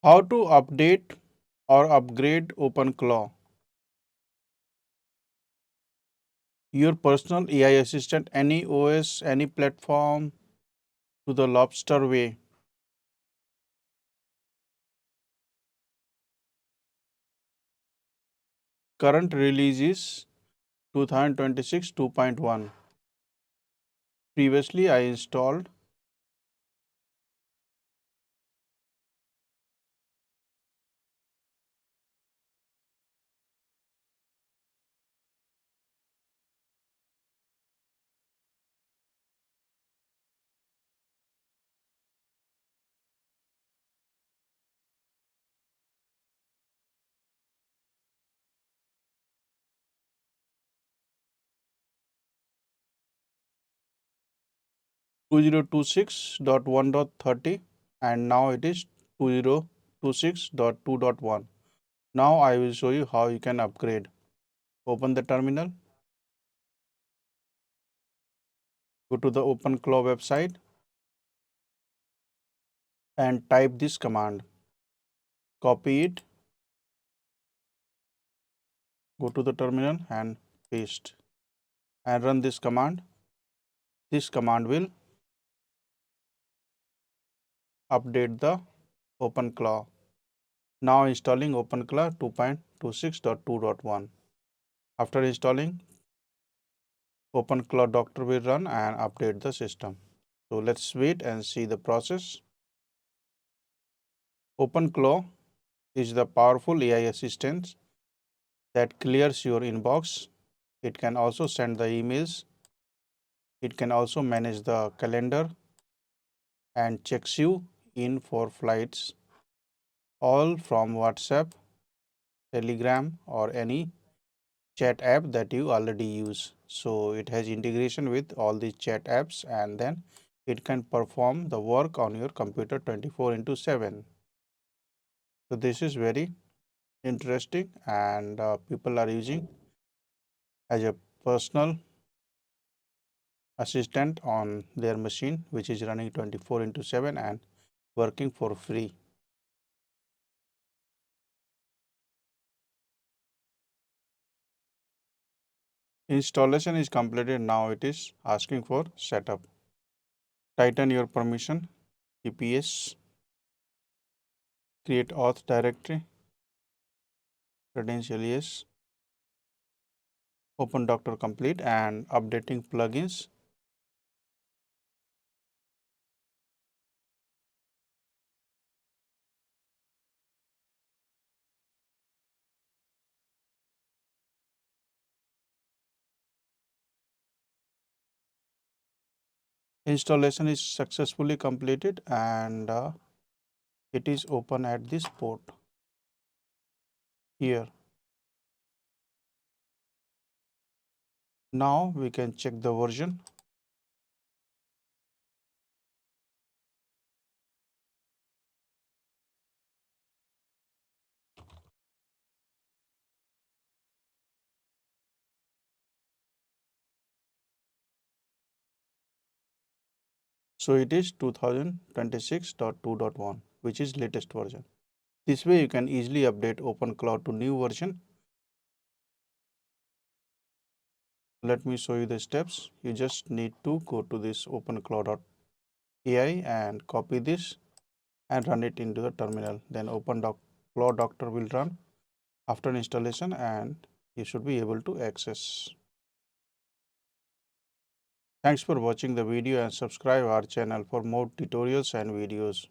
How to update or upgrade OpenClaw, your personal AI assistant, any OS, any platform, to the lobster way. Current release is 2026 2.1. Previously, I installed two zero two six dot one dot 30 and now it is 2026.2.1. Now I will show you how you can upgrade. Open the terminal, go to the OpenClaw website and type this command. Copy it, go to the terminal and paste and run this command. This command will update the OpenClaw. Now installing OpenClaw 2.26.2.1. After installing, OpenClaw Doctor will run and update the system. So let's wait and see the process. OpenClaw is the powerful AI assistant that clears your inbox. It can also send the emails. It can also manage the calendar and checks you in for flights, all from WhatsApp, Telegram, or any chat app that you already use. So it has integration with all these chat apps and then it can perform the work on your computer 24/7. So this is very interesting and people are using as a personal assistant on their machine which is running 24/7 and working for free. Installation is completed. Now it is asking for setup. Tighten your permission, EPS, create auth directory, credential yes, open Doctor complete and updating plugins. Installation is successfully completed and it is open at this port here. Now we can check the version. So it is 2026.2.1, which is latest version. This way you can easily update OpenClaw to new version. Let me show you the steps. You just need to go to this openclaw.ai and copy this and run it into the terminal. Then OpenClaw Doctor will run after installation and you should be able to access. Thanks for watching the video and subscribe our channel for more tutorials and videos.